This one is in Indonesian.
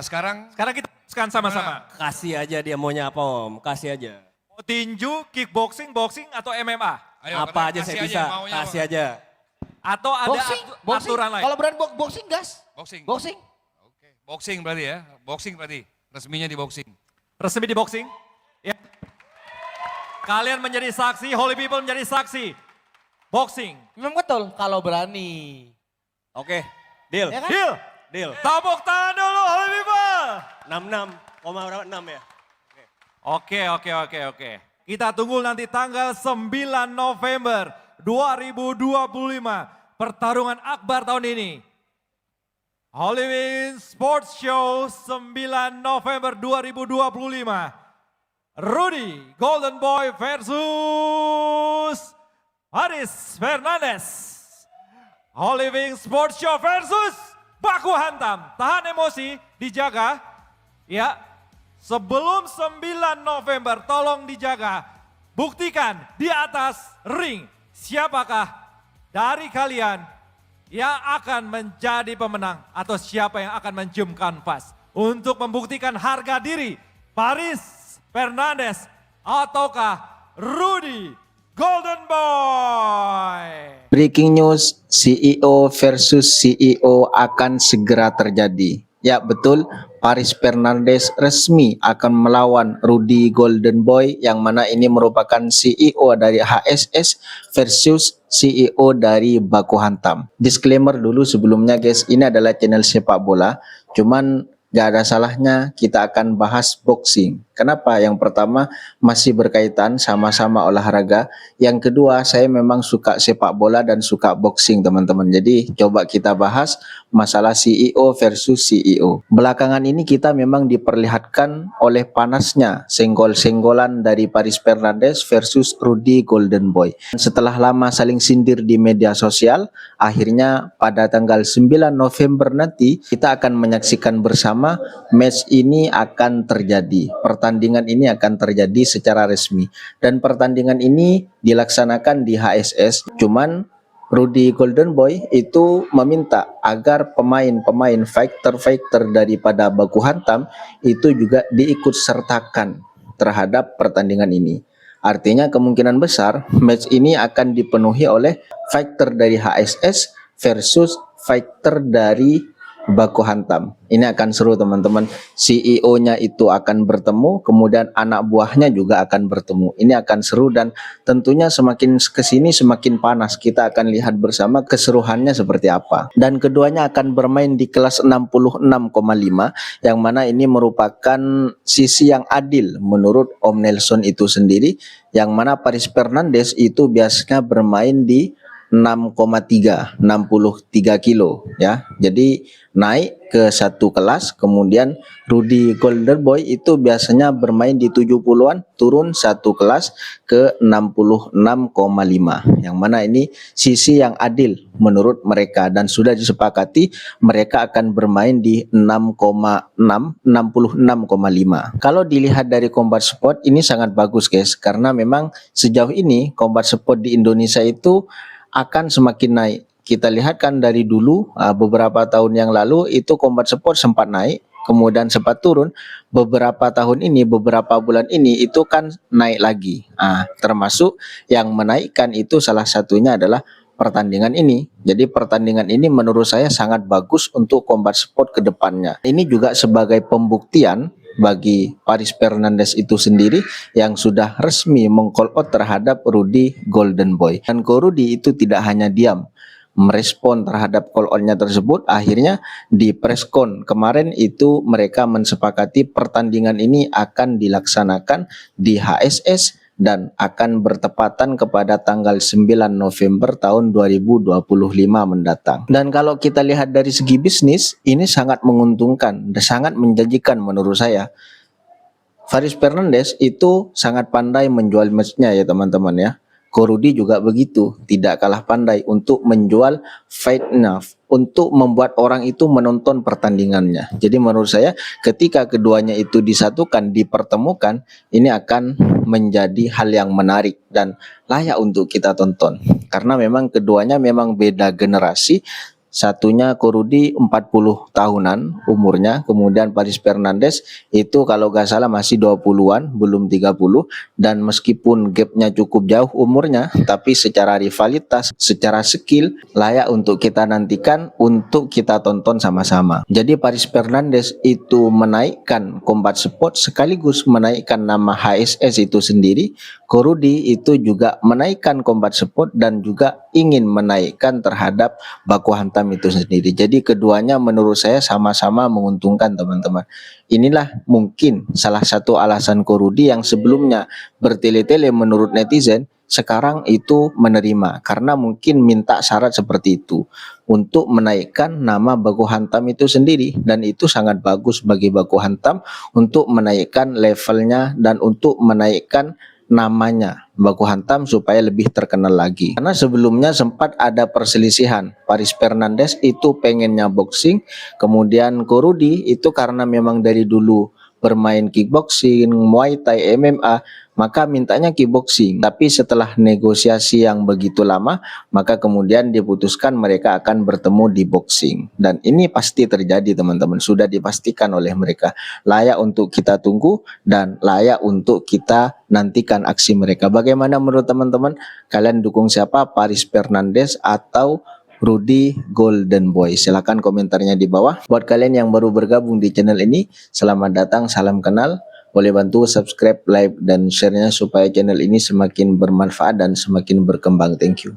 Sekarang Sekarang kita teruskan sama-sama. Kasih aja dia maunya apa Om, kasih aja. Mau tinju, kickboxing, boxing atau MMA? ayo Apa katanya aja saya kasih bisa, maunya apa? kasih aja. Atau ada Boxing, boxing. aturan lain? Kalau berani boxing gas. Boxing. Boxing. Oke, boxing berarti ya. Boxing berarti. Resminya di boxing. Resmi di boxing? Ya. Kalian menjadi saksi, Holy People menjadi saksi. Boxing. Memang betul kalau berani. Oke, deal. Ya kan? Deal. Deal. Tepuk tangan dulu Holy People. 66,6 ya. Oke. Kita tunggu nanti tanggal 9 November 2025. Pertarungan akbar tahun ini. Holy Wings Sports Show 9 November 2025. Rudy Golden Boy versus Paris Fernandes. Holy Wings Sports Show versus baku hantam. Tahan emosi, dijaga. Ya, sebelum 9 November tolong dijaga. Buktikan di atas ring siapakah dari kalian yang akan menjadi pemenang atau siapa yang akan mencium kanvas untuk membuktikan harga diri Paris Fernandes ataukah Rudy Golden Boy. Breaking news, CEO versus CEO akan segera terjadi. Ya betul, Paris Fernandes resmi akan melawan Rudy Golden Boy yang mana ini merupakan CEO dari HSS versus CEO dari Baku Hantam. Disclaimer dulu sebelumnya guys, ini adalah channel sepak bola, cuman gak ada salahnya kita akan bahas boxing. Kenapa? Yang pertama masih berkaitan sama-sama olahraga. Yang kedua saya memang suka sepak bola dan suka boxing teman-teman. Jadi coba kita bahas masalah CEO versus CEO. Belakangan ini kita memang diperlihatkan oleh panasnya senggol-senggolan dari Paris Fernandes versus Rudy Golden Boy. Setelah lama saling sindir di media sosial, akhirnya pada tanggal 9 November nanti kita akan menyaksikan bersama match ini akan terjadi. Pertandingan ini akan terjadi secara resmi dan pertandingan ini dilaksanakan di HSS. Cuman Rudy Golden Boy itu meminta agar pemain-pemain fighter daripada Baku Hantam itu juga diikut sertakan terhadap pertandingan ini. Artinya kemungkinan besar match ini akan dipenuhi oleh fighter dari HSS versus fighter dari Baku Hantam. Ini akan seru teman-teman. CEO-nya itu akan bertemu, kemudian anak buahnya juga akan bertemu. Ini akan seru dan tentunya semakin kesini semakin panas. Kita akan lihat bersama keseruannya seperti apa. Dan keduanya akan bermain di kelas 66,5 yang mana ini merupakan sisi yang adil menurut Om Nelson itu sendiri. Yang mana Paris Fernandes itu biasanya bermain di 6,3 kilo ya. Jadi naik ke satu kelas, kemudian Rudy Golden Boy itu biasanya bermain di 70-an, turun satu kelas ke 66,5. Yang mana ini sisi yang adil menurut mereka dan sudah disepakati mereka akan bermain di 66,5. Kalau dilihat dari Combat Sport ini sangat bagus guys, karena memang sejauh ini Combat Sport di Indonesia itu akan semakin naik. Kita lihat kan dari dulu beberapa tahun yang lalu itu Combat Sport sempat naik, kemudian sempat turun. Beberapa tahun ini, beberapa bulan ini itu kan naik lagi. Termasuk yang menaikkan itu salah satunya adalah pertandingan ini. Jadi pertandingan ini menurut saya sangat bagus untuk Combat Sport ke depannya. Ini juga sebagai pembuktian bagi Paris Fernandes itu sendiri yang sudah resmi meng-call out terhadap Rudy Golden Boy. Dan Rudy itu tidak hanya diam merespon terhadap call out-nya tersebut, akhirnya di preskon kemarin itu mereka mensepakati pertandingan ini akan dilaksanakan di HSS dan akan bertepatan kepada tanggal 9 November tahun 2025 mendatang. Dan kalau kita lihat dari segi bisnis, ini sangat menguntungkan dan sangat menjanjikan menurut saya. Paris Fernandes itu sangat pandai menjual matchnya ya teman-teman ya. Rudy juga begitu, tidak kalah pandai untuk menjual fight-nya, untuk membuat orang itu menonton pertandingannya. Jadi menurut saya ketika keduanya itu disatukan, dipertemukan, ini akan menjadi hal yang menarik dan layak untuk kita tonton. Karena memang keduanya memang beda generasi, Satunya Korudi 40 tahunan umurnya, kemudian Paris Fernandes itu kalau gak salah masih 20-an, belum 30, dan meskipun gapnya cukup jauh umurnya, tapi secara rivalitas, secara skill layak untuk kita nantikan, untuk kita tonton sama-sama. Jadi Paris Fernandes itu menaikkan Combat Sport sekaligus menaikkan nama HSS itu sendiri. Korudi itu juga menaikkan Combat Sport dan juga ingin menaikkan terhadap baku hantam itu sendiri. Jadi keduanya menurut saya sama-sama menguntungkan teman-teman. Inilah mungkin salah satu alasan Korudi yang sebelumnya bertele-tele menurut netizen, sekarang itu menerima karena mungkin minta syarat seperti itu untuk menaikkan nama baku hantam itu sendiri, dan itu sangat bagus bagi baku hantam untuk menaikkan levelnya dan untuk menaikkan namanya baku hantam supaya lebih terkenal lagi. Karena sebelumnya sempat ada perselisihan, Paris Fernandes itu pengennya boxing, kemudian Korudi itu karena memang dari dulu bermain kickboxing, Muay Thai, MMA, maka mintanya kickboxing. Tapi setelah negosiasi yang begitu lama, maka kemudian diputuskan mereka akan bertemu di boxing. Dan ini pasti terjadi teman-teman, sudah dipastikan oleh mereka. Layak untuk kita tunggu dan layak untuk kita nantikan aksi mereka. Bagaimana menurut teman-teman? Kalian dukung siapa? Paris Fernandes atau Rudy Golden Boy? Silahkan komentarnya di bawah. Buat kalian yang baru bergabung di channel ini, selamat datang, salam kenal. Boleh bantu subscribe, like, dan share-nya supaya channel ini semakin bermanfaat dan semakin berkembang. Thank you.